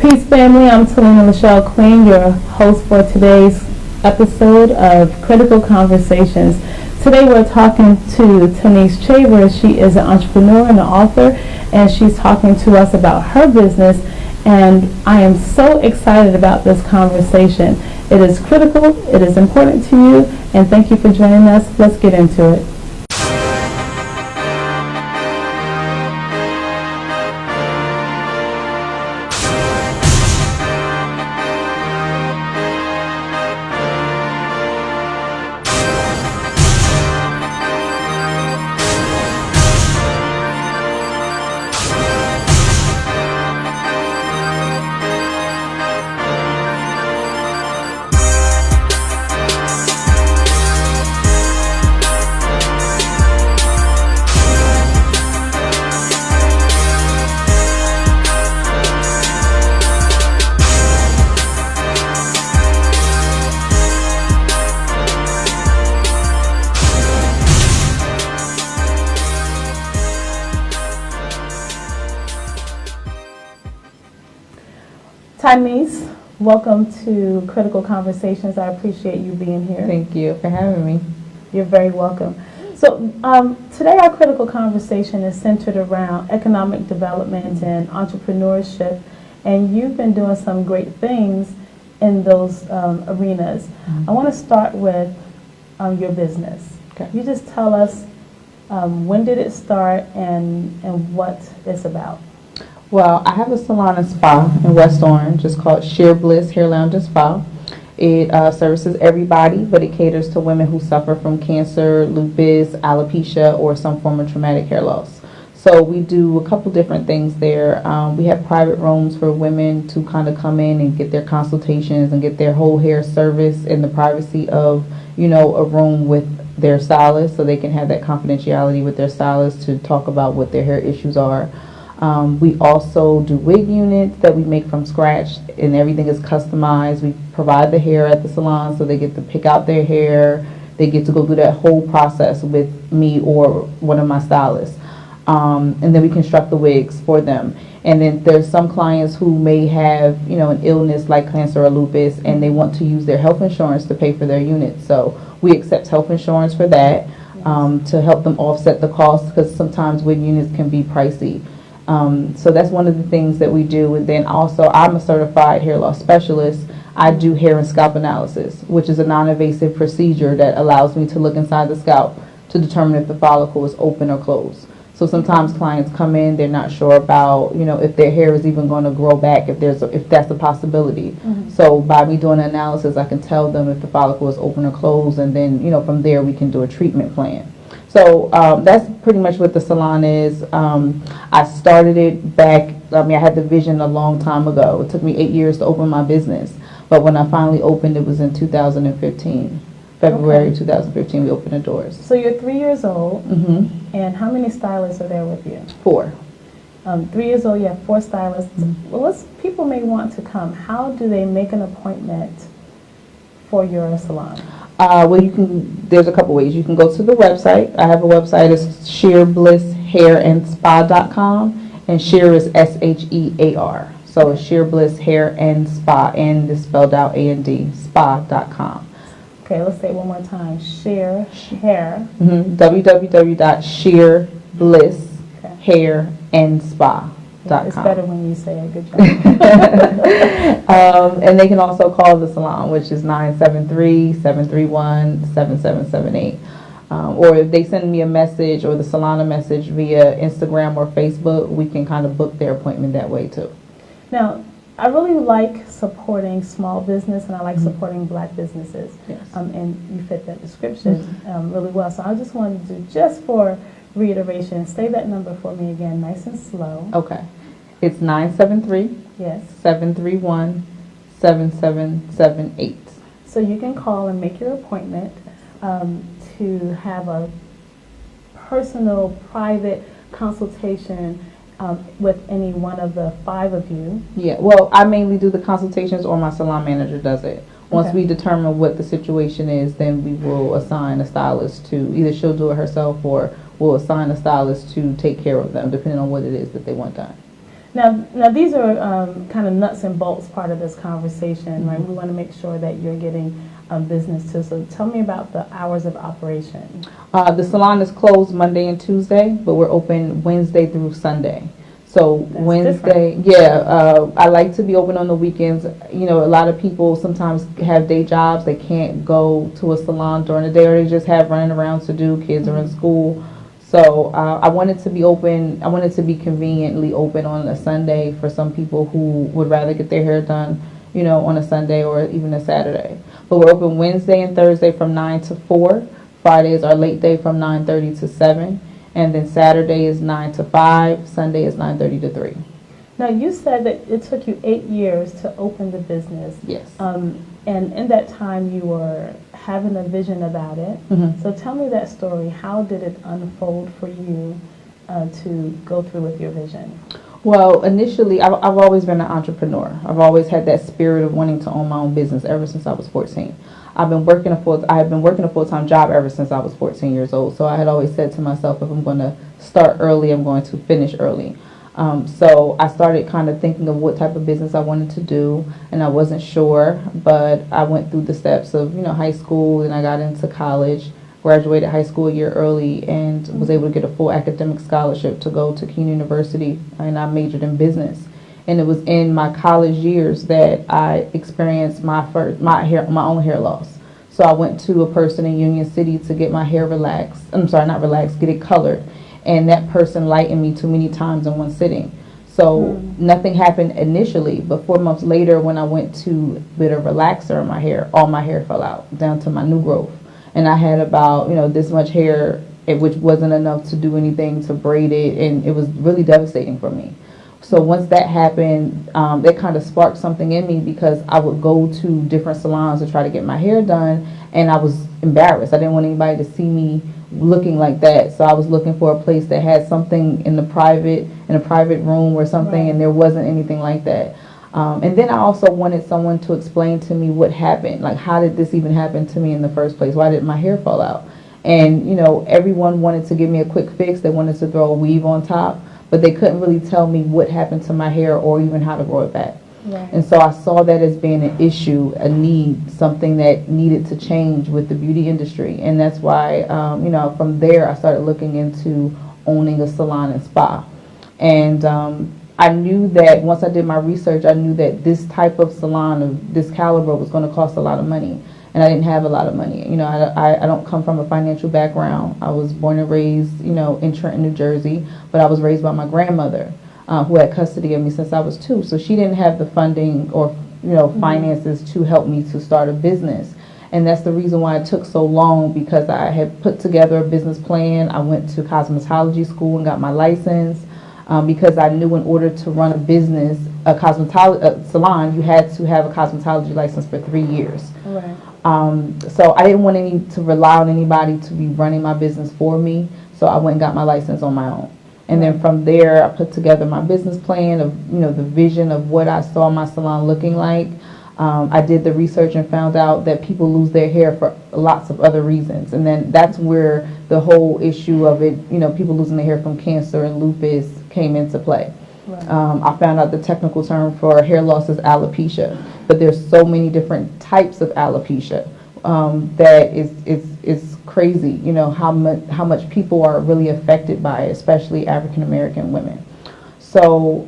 Peace family, I'm Talena Lachelle Queen, your host for today's episode of Critical Conversations. Today we're talking to Denise Chambers. She is an entrepreneur and an author, and she's talking to us about her business, and I am so excited about this conversation. It is critical, it is important to you, and thank you for joining us. Let's get into it. Denise, welcome to Critical Conversations. I appreciate you being here. Thank you for having me. You're very welcome. So today our critical conversation is centered around economic development and entrepreneurship, and you've been doing some great things in those arenas. I want to start with your business. Okay. You just tell us when did it start and what it's about. Well, I have a salon and spa in West Orange. It's called Shear, Bliss, Hair Lounge and Spa. It services everybody, but it caters to women who suffer from cancer, lupus, alopecia, or some form of traumatic hair loss. So we do a couple different things there. We have private rooms for women to kind of come in and get their consultations and get their whole hair service in the privacy of, a room with their stylist, so they can have that confidentiality with their stylist to talk about what their hair issues are. We also do wig units that we make from scratch, and everything is customized. We provide the hair at the salon, so they get to pick out their hair. They get to go through that whole process with me or one of my stylists. And then we construct the wigs for them. And then there's some clients who may have, an illness like cancer or lupus, and they want to use their health insurance to pay for their units. So we accept health insurance for that, to help them offset the cost, because sometimes wig units can be pricey. So that's one of the things that we do. And then also, I'm a certified hair loss specialist. I do hair and scalp analysis, which is a non-invasive procedure that allows me to look inside the scalp to determine if the follicle is open or closed. So sometimes clients come in, they're not sure about, if their hair is even going to grow back, if that's a possibility. Mm-hmm. So by me doing an analysis, I can tell them if the follicle is open or closed, and then, from there we can do a treatment plan. So that's pretty much what the salon is. I started it back, I had the vision a long time ago. It took me 8 years to open my business. But when I finally opened, it was in 2015. February 2015, we opened the doors. So you're 3 years old, Mm-hmm. and how many stylists are there with you? 4. 3 years old, you have 4 stylists. Mm-hmm. Well, people may want to come. How do they make an appointment for your salon? Well, there's a couple ways. You can go to the website. I have a website. It's shearblisshairanspa.com, and Shear is SHEAR. So it's Shear Bliss Hair and Spa, and is spelled out A&D, spa.com. Okay, let's say it one more time. Shear, hair. www.shearblisshairanspa.com. It's better when you say it. Good job. And they can also call the salon, which is 973-731-7778. Or if they send me a message or the salon a message via Instagram or Facebook, we can kind of book their appointment that way too. Now, I really like supporting small business, and I like supporting Black businesses. Yes. And you fit that description really well. So I just wanted to, just for reiteration, say that number for me again, nice and slow. Okay. It's 973 yes 731-7778. So you can call and make your appointment to have a personal, private consultation with any one of the 5 of you. Yeah, well, I mainly do the consultations, or my salon manager does it. Once we determine what the situation is, then we will assign a stylist to, either she'll do it herself or we'll assign a stylist to take care of them, depending on what it is that they want done. Now these are kind of nuts and bolts part of this conversation, right? We want to make sure that you're getting business too. So tell me about the hours of operation. The salon is closed Monday and Tuesday, but we're open Wednesday through Sunday. So That's Wednesday, I like to be open on the weekends. You know, a lot of people sometimes have day jobs. They can't go to a salon during the day, or they just have running around to do. Kids are in school. So I wanted to be open. I wanted to be conveniently open on a Sunday for some people who would rather get their hair done, you know, on a Sunday or even a Saturday. But we're open Wednesday and Thursday from 9 to 4. Friday is our late day from 9:30 to 7. And then Saturday is 9 to 5. Sunday is 9:30 to 3. Now you said that it took you 8 years to open the business. Yes. And in that time you were having a vision about it. So tell me that story. How did it unfold for you to go through with your vision? Well, initially, I've always been an entrepreneur. I've always had that spirit of wanting to own my own business ever since I was 14. I have been working a full-time job ever since I was 14 years old. So I had always said to myself, if I'm going to start early, I'm going to finish early. So I started kind of thinking of what type of business I wanted to do, and I wasn't sure, but I went through the steps of, you know, high school, and I got into college, graduated high school a year early, and was able to get a full academic scholarship to go to Keene University, and I majored in business. And it was in my college years that I experienced my own hair loss. So I went to a person in Union City to get my hair relaxed. I'm sorry, not relaxed, get it colored. And that person lightened me too many times in one sitting. So nothing happened initially, but 4 months later when I went to put a relaxer in my hair, all my hair fell out down to my new growth. And I had about, you know, this much hair, which wasn't enough to do anything to braid it, and it was really devastating for me. So once that happened, that kind of sparked something in me, because I would go to different salons to try to get my hair done, and I was embarrassed. I didn't want anybody to see me looking like that. So I was looking for a place that had something in a private room or something, Right. and there wasn't anything like that. And then I also wanted someone to explain to me what happened. Like, how did this even happen to me in the first place? Why did my hair fall out? And, you know, everyone wanted to give me a quick fix. They wanted to throw a weave on top, but they couldn't really tell me what happened to my hair or even how to grow it back. Right. And so I saw that as being an issue, a need, something that needed to change with the beauty industry. And that's why, you know, from there I started looking into owning a salon and spa. And I knew that once I did my research, I knew that this type of salon of this caliber was going to cost a lot of money. And I didn't have a lot of money. You know, I don't come from a financial background. I was born and raised, you know, in Trenton, New Jersey, but I was raised by my grandmother, who had custody of me since I was 2. So she didn't have the funding or, you know, finances to help me to start a business. And that's the reason why it took so long, because I had put together a business plan. I went to cosmetology school and got my license, because I knew in order to run a business, a salon, you had to have a cosmetology license for 3 years. Right. So I didn't want to rely on anybody to be running my business for me. So I went and got my license on my own. And then from there, I put together my business plan of, you know, the vision of what I saw my salon looking like. I did the research and found out that people lose their hair for lots of other reasons. And then that's where the whole issue of it, you know, people losing their hair from cancer and lupus came into play. Right. I found out the technical term for hair loss is alopecia, but there's so many different types of alopecia that it's crazy, you know, how much people are really affected by it, especially African American women. So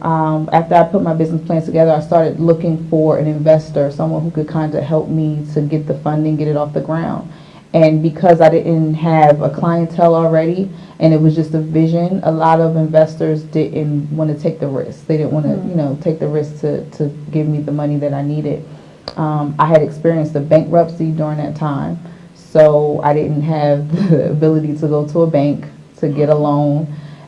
after I put my business plans together, I started looking for an investor, someone who could kind of help me to get the funding, get it off the ground. And because I didn't have a clientele already, and it was just a vision, a lot of investors didn't want to take the risk. They didn't want to, you know, take the risk to give me the money that I needed. I had experienced a bankruptcy during that time, so I didn't have the ability to go to a bank to get a loan,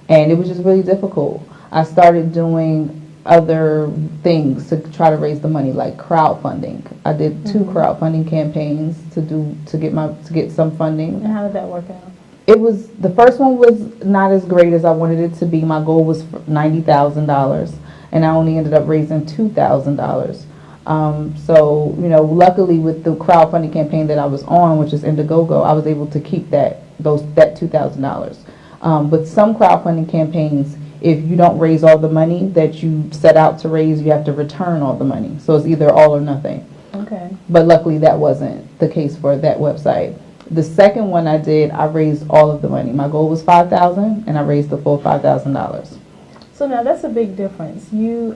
and it was just really difficult. I started doing other things to try to raise the money, like crowdfunding. I did 2 crowdfunding campaigns to get some funding. And how did that work out? The first one was not as great as I wanted it to be. My goal was $90,000, and I only ended up raising $2,000. So, you know, luckily with the crowdfunding campaign that I was on, which is Indiegogo, I was able to keep that $2,000. But some crowdfunding campaigns, if you don't raise all the money that you set out to raise, you have to return all the money. So it's either all or nothing. Okay. But luckily that wasn't the case for that website. The second one I did, I raised all of the money. My goal was $5,000 and I raised the full $5,000. So now that's a big difference. You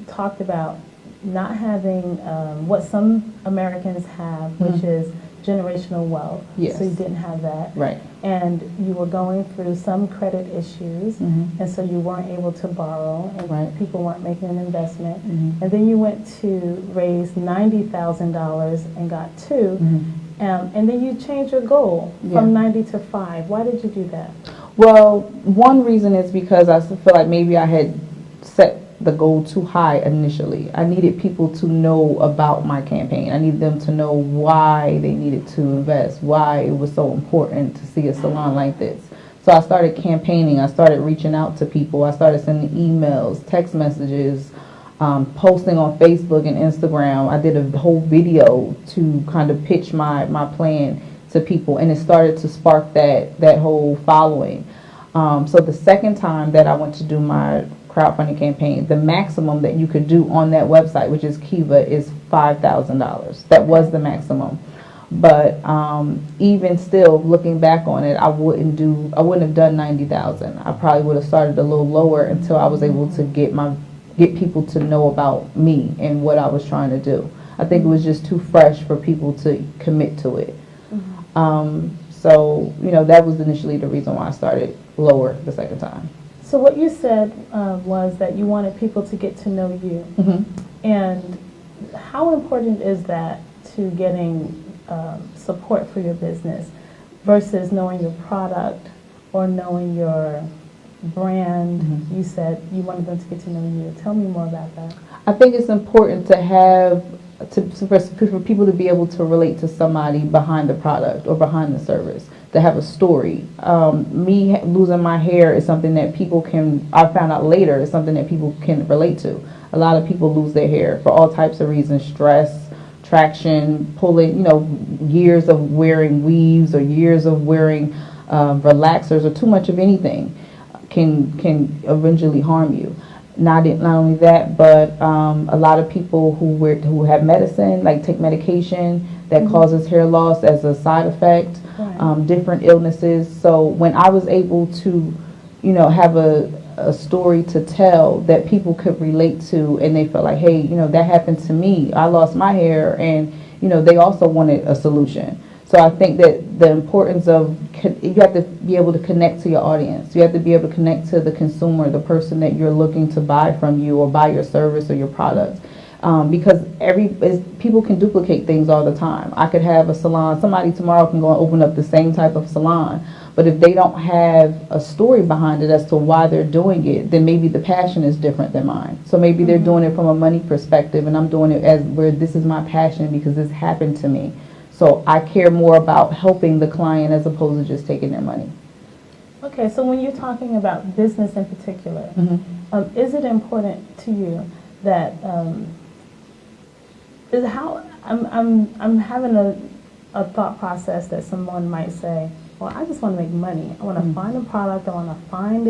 talked about not having what some Americans have, which is generational wealth. Yes. So you didn't have that. Right. And you were going through some credit issues, and so you weren't able to borrow, and people weren't making an investment. And then you went to raise $90,000 and got two, and then you changed your goal from 90 to 5. Why did you do that? Well, one reason is because I feel like maybe I had set the goal too high initially. I needed people to know about my campaign. I needed them to know why they needed to invest, why it was so important to see a salon like this. So I started campaigning. I started reaching out to people. I started sending emails, text messages, posting on Facebook and Instagram. I did a whole video to kind of pitch my plan to people, and it started to spark that whole following. So the second time that I went to do my crowdfunding campaign, the maximum that you could do on that website, which is Kiva, is $5,000. That was the maximum. But even still, looking back on it, I wouldn't have done 90,000. I probably would have started a little lower until I was able to get people to know about me and what I was trying to do. I think it was just too fresh for people to commit to it. So, that was initially the reason why I started lower the second time. So what you said was that you wanted people to get to know you. And how important is that to getting support for your business versus knowing your product or knowing your brand? You said you wanted them to get to know you. Tell me more about that. I think it's important to have for people to be able to relate to somebody behind the product or behind the service, to have a story. Me losing my hair is something that I found out later, is something that people can relate to. A lot of people lose their hair for all types of reasons: stress, traction, pulling, years of wearing weaves or years of wearing relaxers or too much of anything can eventually harm you. Not only that, but a lot of people who have medicine, like take medication that causes hair loss as a side effect, different illnesses. So when I was able to, have a story to tell that people could relate to, and they felt like, hey, that happened to me. I lost my hair, and they also wanted a solution. So I think that the importance of, you have to be able to connect to your audience. You have to be able to connect to the consumer, the person that you're looking to buy from you or buy your service or your product. Because people can duplicate things all the time. I could have a salon, somebody tomorrow can go and open up the same type of salon, but if they don't have a story behind it as to why they're doing it, then maybe the passion is different than mine. So maybe they're doing it from a money perspective, and I'm doing it as where this is my passion because this happened to me. So I care more about helping the client as opposed to just taking their money. Okay, so when you're talking about business in particular, is it important to you that I'm having a thought process that someone might say, well, I just want to make money. I want to find a product. I want to find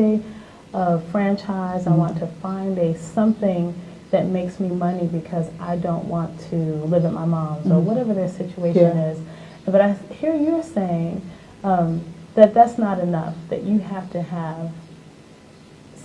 a franchise. I want to find something that makes me money because I don't want to live at my mom's or whatever their situation is. But I hear you're saying that that's not enough, that you have to have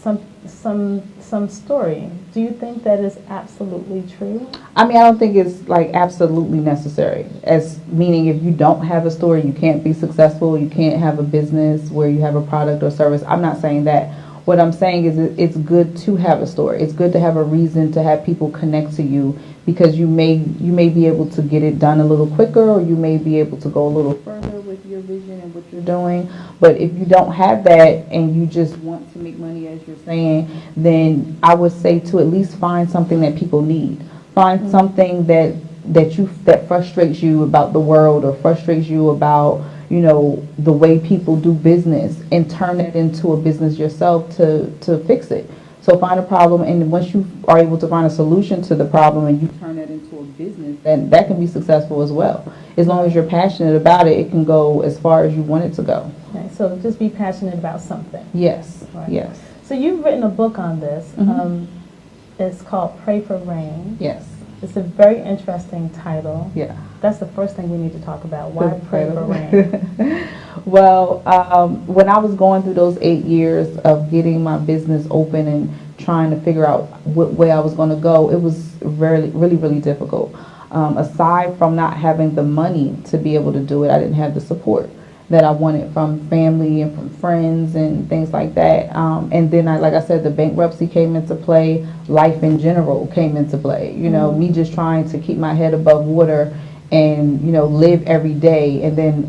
some story. Do you think that is absolutely true? I mean, I don't think it's like absolutely necessary, as meaning if you don't have a story, you can't be successful, you can't have a business where you have a product or service. I'm not saying that. What I'm saying is it's good to have a story. It's good to have a reason to have people connect to you, because you may be able to get it done a little quicker, or you may be able to go a little further with your vision and what you're doing. But if you don't have that and you just want to make money, as you're saying, then I would say to at least find something that people need. Find something that frustrates you about the world, or frustrates you about the way people do business, and turn it into a business yourself to fix it. So find a problem, and once you are able to find a solution to the problem and you turn that into a business, then that can be successful as well. As long as you're passionate about it, it can go as far as you want it to go. Okay, so just be passionate about something. Yes, right. yes. So you've written a book on this. Mhm. It's called Pray for Rain. Yes. It's a very interesting title. Yeah. That's the first thing we need to talk about. Why Good pray title. for rain? Well, when I was going through those 8 years of getting my business open and trying to figure out what way I was going to go, it was really difficult. Aside from not having the money to be able to do it, I didn't have the support that I wanted from family and from friends and things like that. And then, like I said, the bankruptcy came into play. Life in general came into play. You know, me just trying to keep my head above water and, you know, live every day, and then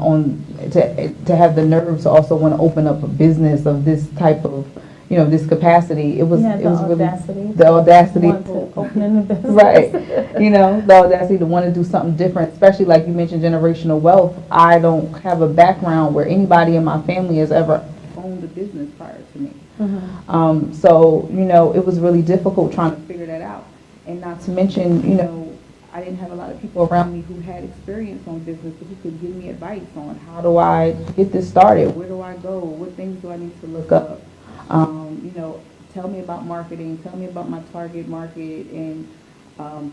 to have the nerve to also want to open up a business of this type of, you know, this capacity. It was audacity. really the audacity Want to open in the business. right. You know, the audacity to want to do something different, especially like you mentioned, generational wealth. I don't have a background where anybody in my family has ever owned a business prior to me. So, you know, it was really difficult trying to figure that out. And not to mention, you know, I didn't have a lot of people around me who had experience on business, who could give me advice on how do I get this started, where do I go, what things do I need to look up. You know, tell me about marketing, tell me about my target market and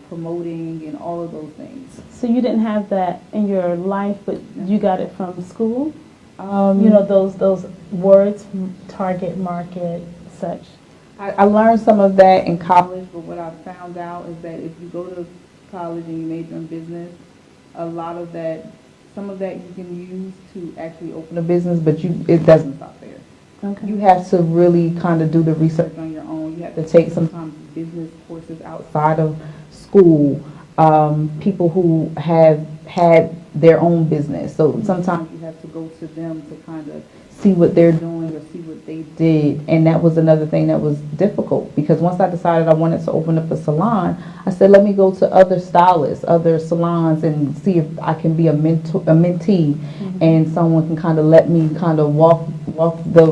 promoting and all of those things. So you didn't have that in your life, but you got it from school? You know, those words, target market, such. I learned some of that in college, but what I found out is that if you go to college and you major in business, a lot of that, some of that you can use to actually open a business, but it doesn't stop there. Okay. You have to really kind of do the research on your own. You have to take sometimes business courses outside of school, people who have had their own business. So sometimes you have to go to them to kind of see what they're doing or see what they did. And that was another thing that was difficult, because once I decided I wanted to open up a salon, I said, let me go to other stylists, other salons, and see if I can be a mentee, and someone can kind of let me kind of walk the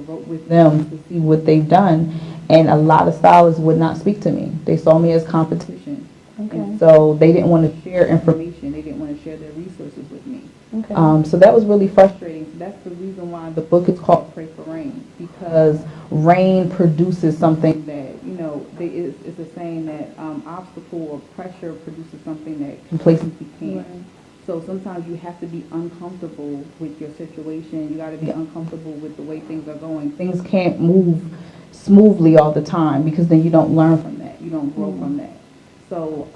road with them to see what they've done. And a lot of stylists would not speak to me. They saw me as competition. Okay. And so they didn't want to share information. They didn't want to share their resources with me. Okay. So that was really frustrating. So that's the reason why the book is called Pray for Rain, because rain produces something that, you know, it's a saying that obstacle or pressure produces something that complacency can't. Right. So sometimes you have to be uncomfortable with your situation. You got to be uncomfortable with the way things are going. Things can't move smoothly all the time, because then you don't learn from that. You don't grow from that. So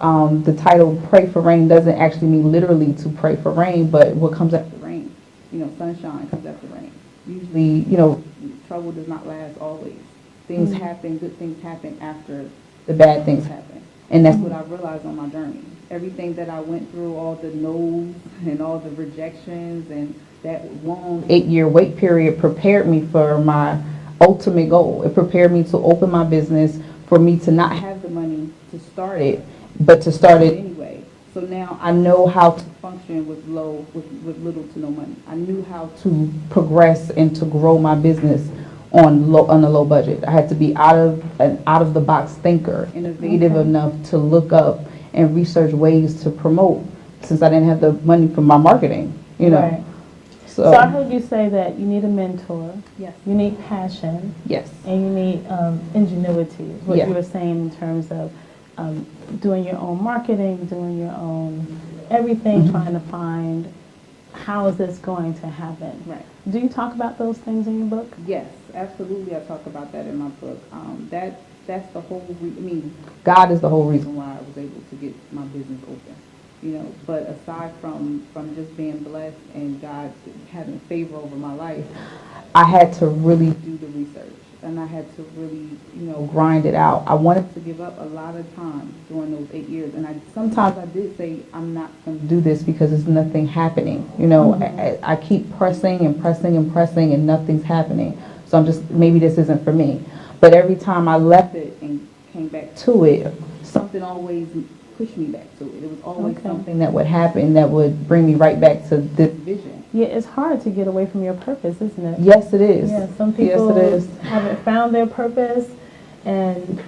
the title Pray for Rain doesn't actually mean literally to pray for rain, but what comes after rain? You know, sunshine comes after rain. Usually, you know, trouble does not last always. Things happen, good things happen after the bad things happen. And that's what I realized on my journey. Everything that I went through, all the no's and all the rejections and that long 8-year wait period prepared me for my ultimate goal. It prepared me to open my business, for me to not have the money to start it, but to start it anyway. So now I know how to function with little to no money. I knew how to progress and to grow my business on a low budget. I had to be an out of the box thinker, innovative enough to look up and research ways to promote, since I didn't have the money for my marketing, you know. Right. So I heard you say that you need a mentor. Yes. You need passion. Yes. And you need ingenuity, what Yeah. you were saying in terms of doing your own marketing, doing your own everything, trying to find how is this going to happen. Right. Do you talk about those things in your book? Yes, absolutely. I talk about that in my book. That's the whole. God is the whole reason why I was able to get my business open. You know, but aside from just being blessed and God having favor over my life, I had to really do the research, and I had to really, you know, grind it out. I wanted to give up a lot of time during those 8 years, and sometimes I did say, I'm not going to do this because there's nothing happening. You know, I keep pressing and pressing and pressing, and nothing's happening. So maybe this isn't for me. But every time I left it and came back to it, something always pushed me back to it. It was always something that would happen that would bring me right back to this vision. Yeah, it's hard to get away from your purpose, isn't it? Yes, it is. Yeah, some people haven't found their purpose, and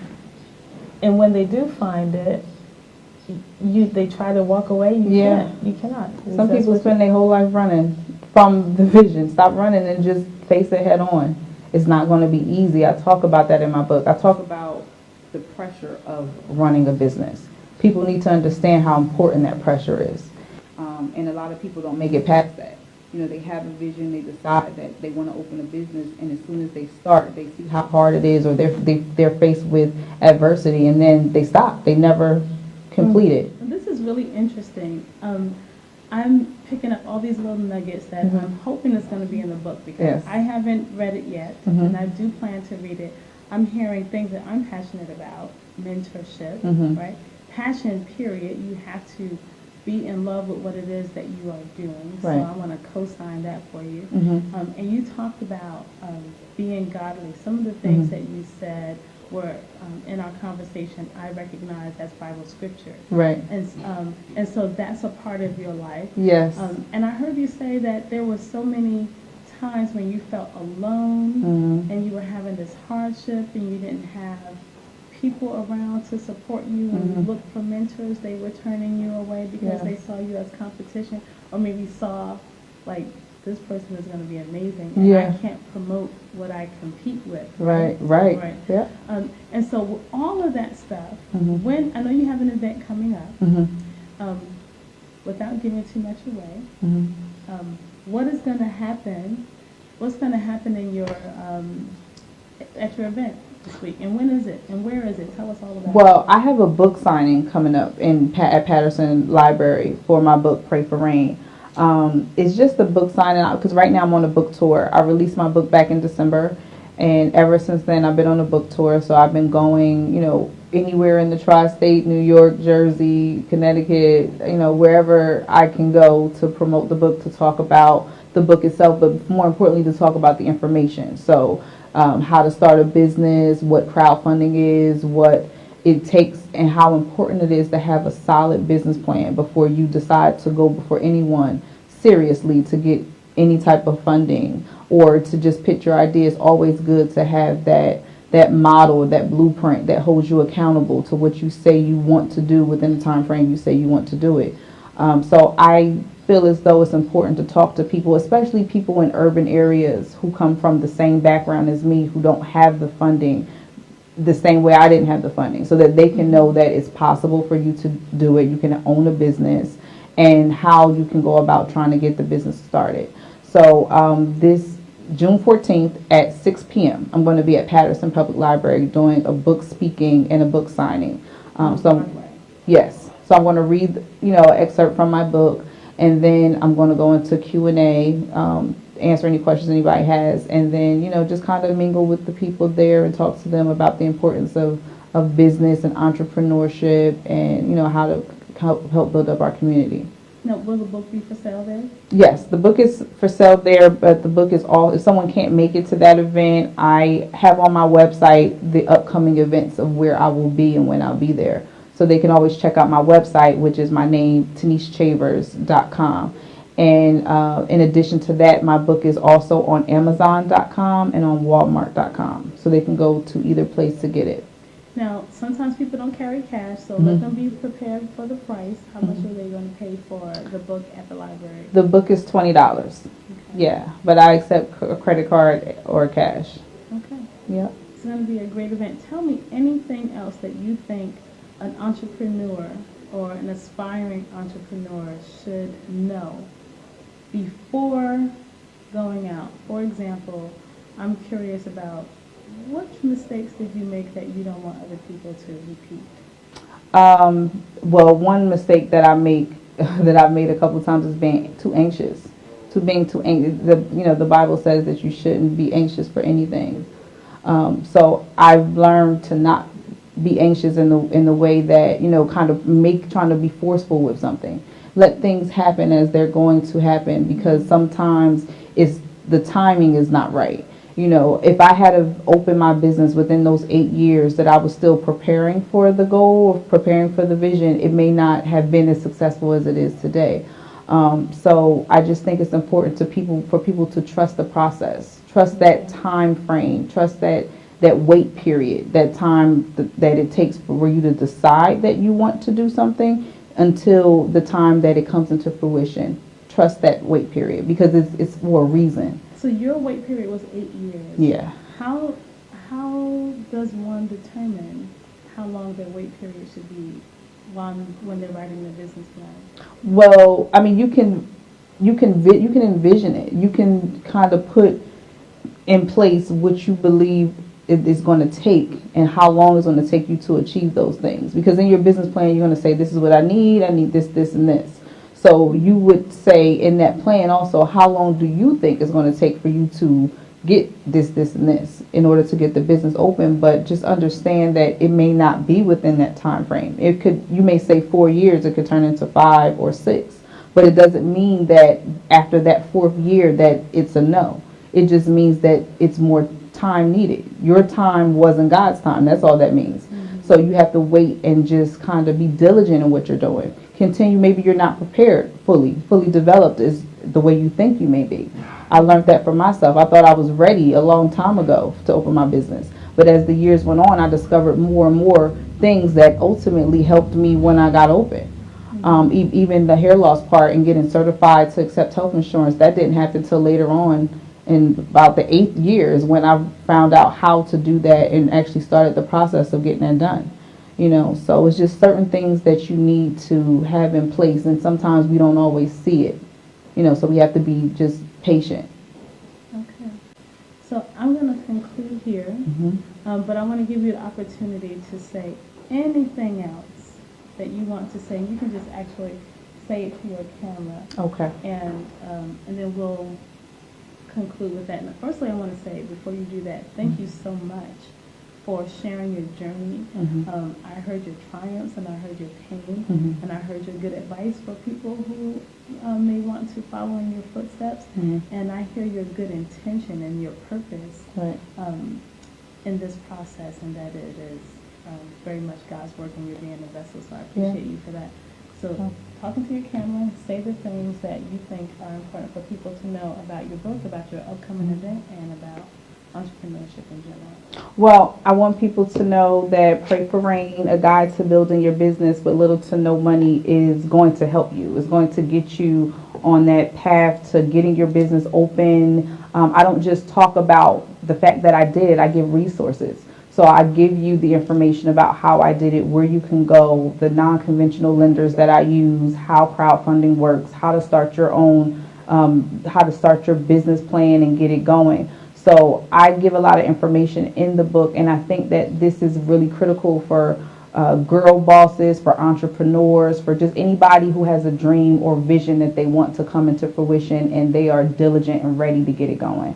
when they do find it, they try to walk away. You cannot. Some people spend their whole life running from the vision. Stop running and just face it head on. It's not going to be easy. I talk about that in my book. I talk about the pressure of running a business. People need to understand how important that pressure is. And a lot of people don't make it past that. You know, they have a vision, they decide that they want to open a business, and as soon as they start, they see how hard it is, or they're faced with adversity, and then they stop. They never complete it. This is really interesting. I'm picking up all these little nuggets that I'm hoping is going to be in the book, because I haven't read it yet, and I do plan to read it. I'm hearing things that I'm passionate about, mentorship, right? Passion, period. You have to be in love with what it is that you are doing. So I want to co-sign that for you. And you talked about being godly. Some of the things that you said were in our conversation, I recognize as Bible scripture. Right. And so that's a part of your life. Yes. And I heard you say that there were so many times when you felt alone and you were having this hardship and you didn't have people around to support you, and you looked for mentors, they were turning you away because they saw you as competition, or maybe saw like, this person is going to be amazing, and I can't promote what I compete with. Right. Yeah. And so with all of that stuff, when I know you have an event coming up, without giving too much away, what is going to happen? What's going to happen in your at your event this week, and when is it, and where is it? Tell us all about it. Well, I have a book signing coming up at Patterson Library for my book, Pray for Rain. It's just a book signing out because right now I'm on a book tour. I released my book back in December, and ever since then I've been on a book tour. So I've been going, anywhere in the tri-state, New York, Jersey, Connecticut, wherever I can go to promote the book, to talk about the book itself, but more importantly to talk about the information. So how to start a business, what crowdfunding is, what it takes, and how important it is to have a solid business plan before you decide to go before anyone seriously to get any type of funding or to just pitch your idea. It's always good to have that model, that blueprint that holds you accountable to what you say you want to do within the time frame you say you want to do it. So I feel as though it's important to talk to people, especially people in urban areas who come from the same background as me, who don't have the funding the same way I didn't have the funding, so that they can know that it's possible for you to do it. You can own a business, and how you can go about trying to get the business started. So this June 14th at 6 p.m. I'm going to be at Patterson Public Library doing a book speaking and a book signing. Yes. So I'm going to read, an excerpt from my book, and then I'm going to go into Q&A, answer any questions anybody has, and then, just kind of mingle with the people there and talk to them about the importance of business and entrepreneurship and, how to help build up our community. Now, will the book be for sale there? Yes, the book is for sale there, but the book is if someone can't make it to that event, I have on my website the upcoming events of where I will be and when I'll be there. So they can always check out my website, which is my name, TanishaChavers.com. And in addition to that, my book is also on Amazon.com and on Walmart.com. So they can go to either place to get it. Now, sometimes people don't carry cash, so let them be prepared for the price. How much are they going to pay for the book at the library? The book is $20. Okay. Yeah, but I accept a credit card or cash. Okay. Yep. It's going to be a great event. Tell me anything else that you think an entrepreneur or an aspiring entrepreneur should know before going out. For example, I'm curious about which mistakes did you make that you don't want other people to repeat? Well, one mistake that I make that I've made a couple times is being too anxious. The Bible says that you shouldn't be anxious for anything. So I've learned to not be anxious in the way that, trying to be forceful with something. Let things happen as they're going to happen, because sometimes the timing is not right. If I had to open my business within those 8 years that I was still preparing for the goal or preparing for the vision, it may not have been as successful as it is today. So I just think it's important for people to trust the process, trust that time frame, trust that wait period, that time that it takes for you to decide that you want to do something until the time that it comes into fruition. Trust that wait period, because it's for a reason. So your wait period was 8 years. Yeah. How does one determine how long their wait period should be when they're writing their business plan? Well, I mean, you can envision it. You can kind of put in place what you believe it is going to take and how long it's going to take you to achieve those things. Because in your business plan, you're going to say, this is what I need this, and this. So you would say in that plan also, how long do you think it's going to take for you to get this, and this in order to get the business open? But just understand that it may not be within that time frame. You may say 4 years, it could turn into 5 or 6. But it doesn't mean that after that 4th year that it's a no. It just means that it's more time needed. Your time wasn't God's time. That's all that means. Mm-hmm. So you have to wait and just kind of be diligent in what you're doing. Continue. Maybe you're not prepared fully developed is the way you think you may be. I learned that for myself. I thought I was ready a long time ago to open my business. But as the years went on, I discovered more and more things that ultimately helped me when I got open. Even the hair loss part and getting certified to accept health insurance, that didn't happen till later on. In about the 8th year is when I found out how to do that and actually started the process of getting that done. So it's just certain things that you need to have in place, and sometimes we don't always see it. So we have to be just patient. Okay. So I'm going to conclude here, but I want to give you the opportunity to say anything else that you want to say. You can just actually say it to your camera. Okay. And then we'll conclude with that. And firstly, I want to say, before you do that, thank you so much for sharing your journey. I heard your triumphs, and I heard your pain, and I heard your good advice for people who may want to follow in your footsteps. And I hear your good intention and your purpose in this process, and that it is very much God's work, and you're being a vessel. So I appreciate you for that. So talking to your camera, say the things that you think are important for people to know about your book, about your upcoming event, and about entrepreneurship in general. Well, I want people to know that Pray for Rain, a guide to building your business with little to no money, is going to help you. It's going to get you on that path to getting your business open. I don't just talk about the fact that I did it. I give resources. So I give you the information about how I did it, where you can go, the non-conventional lenders that I use, how crowdfunding works, how to start your own, how to start your business plan and get it going. So I give a lot of information in the book, and I think that this is really critical for girl bosses, for entrepreneurs, for just anybody who has a dream or vision that they want to come into fruition and they are diligent and ready to get it going.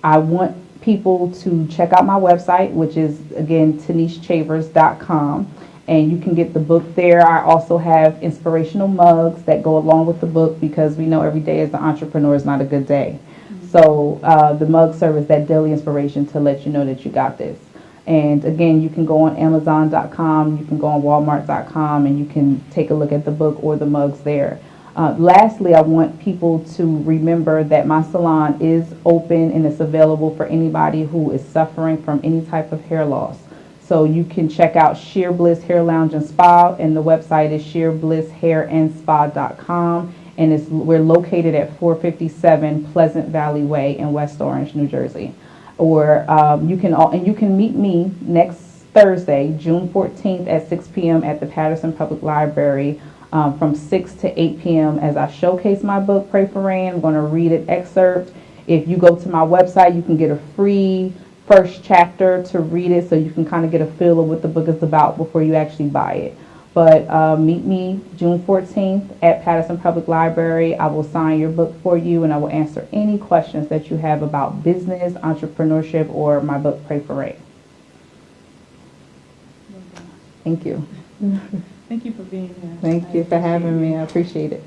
I want people to check out my website, which is, again, TanishaChavers.com, and you can get the book there. I also have inspirational mugs that go along with the book, because we know every day as an entrepreneur is not a good day. So the mug serve as that daily inspiration to let you know that you got this. And again, you can go on Amazon.com, you can go on Walmart.com, and you can take a look at the book or the mugs there. Lastly, I want people to remember that my salon is open and it's available for anybody who is suffering from any type of hair loss. So you can check out Shear Bliss Hair Lounge and Spa, and the website is shearblisshairandspa.com, and we're located at 457 Pleasant Valley Way in West Orange, New Jersey. Or you can meet me next Thursday, June 14th at 6 p.m. at the Patterson Public Library. From 6 to 8 p.m. as I showcase my book, Pray for Rain. I'm going to read an excerpt. If you go to my website, you can get a free first chapter to read it, so you can kind of get a feel of what the book is about before you actually buy it. But meet me June 14th at Patterson Public Library. I will sign your book for you, and I will answer any questions that you have about business, entrepreneurship, or my book, Pray for Rain. Thank you. Thank you for being here. Thank you for having me. I appreciate it.